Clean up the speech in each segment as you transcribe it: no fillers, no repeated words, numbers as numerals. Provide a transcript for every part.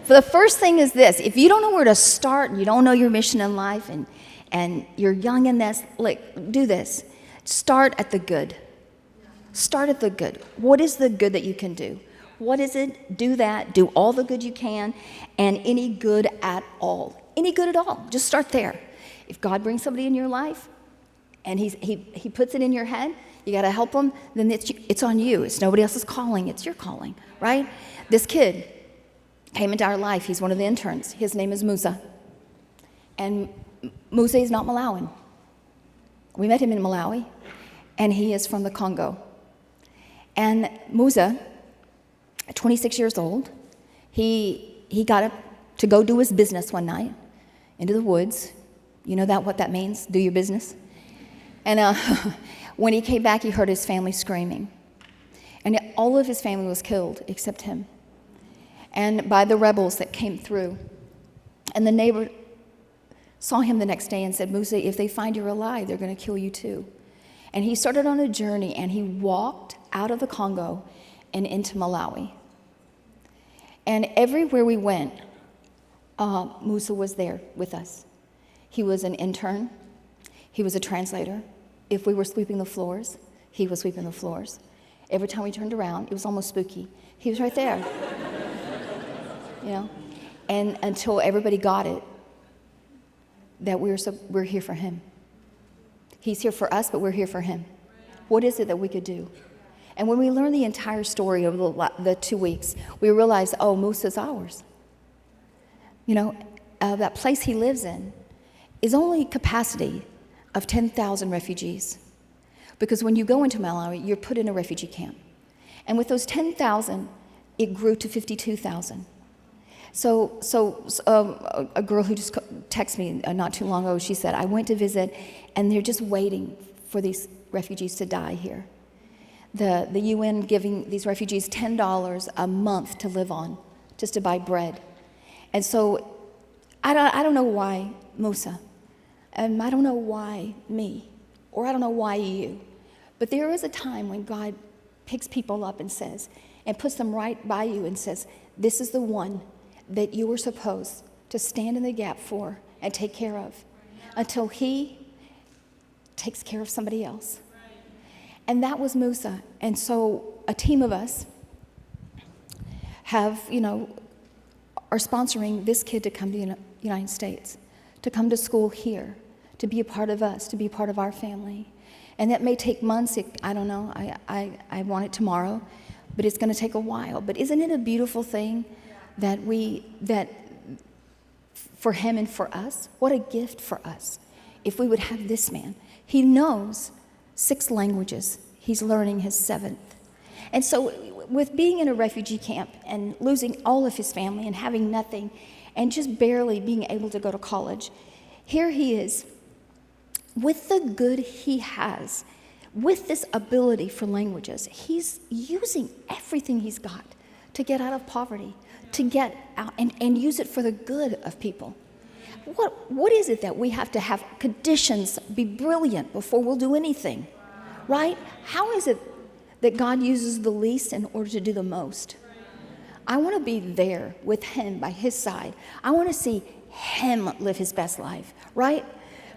the first thing is this. If you don't know where to start and you don't know your mission in life and you're young in this, like, do this. Start at the good. Start at the good. What is the good that you can do? What is it? Do that. Do all the good you can, and any good at all. Any good at all. Just start there. If God brings somebody in your life and he puts it in your head, you got to help them, then it's on you. It's nobody else's calling. It's your calling, right? This kid came into our life. He's one of the interns. His name is Musa. And Musa is not Malawian. We met him in Malawi, and he is from the Congo. And Musa, 26 years old, he got up to go do his business one night into the woods. You know what that means? Do your business. And when he came back, he heard his family screaming. And all of his family was killed except him. And by the rebels that came through. And the neighbor saw him the next day and said, Musa, if they find you're alive, they're going to kill you too. And he started on a journey, and he walked out of the Congo and into Malawi. And everywhere we went, Musa was there with us. He was an intern. He was a translator. If we were sweeping the floors, he was sweeping the floors. Every time we turned around, it was almost spooky. He was right there. And until everybody got it, that we're here for him. He's here for us, but we're here for him. What is it that we could do? And when we learned the entire story over the 2 weeks, we realized, Musa's ours. That place he lives in is only capacity of 10,000 refugees. Because when you go into Malawi, you're put in a refugee camp. And with those 10,000, it grew to 52,000. So a girl who just texted me not too long ago, she said, I went to visit, and they're just waiting for these refugees to die here. The UN giving these refugees $10 a month to live on, just to buy bread. And so I don't know why Musa, and I don't know why me, or I don't know why you, but there is a time when God picks people up and says, and puts them right by you and says, this is the one that you were supposed to stand in the gap for and take care of until he takes care of somebody else. And that was Musa. And so a team of us are sponsoring this kid to come to the United States, to come to school here, to be a part of us, to be a part of our family. And that may take months. I don't know. I want it tomorrow, but it's going to take a while. But isn't it a beautiful thing that for him and for us? What a gift for us if we would have this man. He knows 6 languages. He's learning his 7th. And so with being in a refugee camp and losing all of his family and having nothing and just barely being able to go to college, here he is with the good he has, with this ability for languages. He's using everything he's got to get out of poverty, to get out and use it for the good of people. What is it that we have to have conditions be brilliant before we'll do anything, right? How is it that God uses the least in order to do the most? I want to be there with him by his side. I want to see him live his best life, right?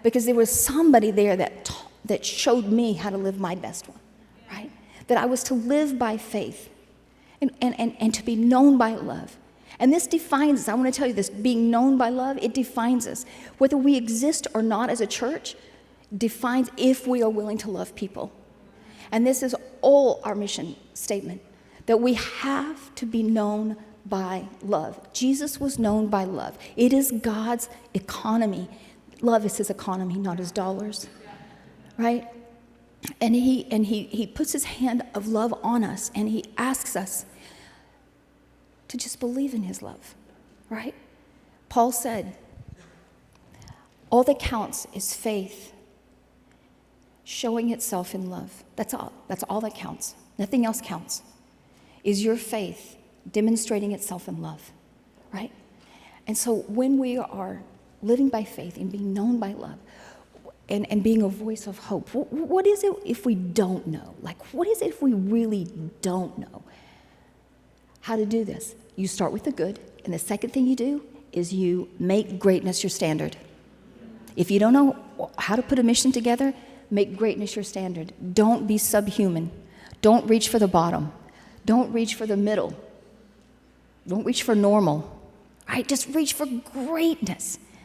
Because there was somebody there that showed me how to live my best one, right? That I was to live by faith and to be known by love. And this defines us. I want to tell you this, being known by love, it defines us. Whether we exist or not as a church defines if we are willing to love people. And this is all our mission statement, that we have to be known by love. Jesus was known by love. It is God's economy. Love is his economy, not his dollars, right? And he puts his hand of love on us, and he asks us to just believe in his love, right? Paul said, all that counts is faith showing itself in love. That's all. That's all that counts. Nothing else counts. Is your faith demonstrating itself in love, right? And so when we are living by faith and being known by love and being a voice of hope, what is it if we don't know? Like, what is it if we really don't know how to do this? You start with the good, And the second thing you do is you make greatness your standard. If you don't know how to put a mission together, make greatness your standard. Don't be subhuman. Don't reach for the bottom. Don't reach for the middle. Don't reach for normal. Right? Just reach for greatness.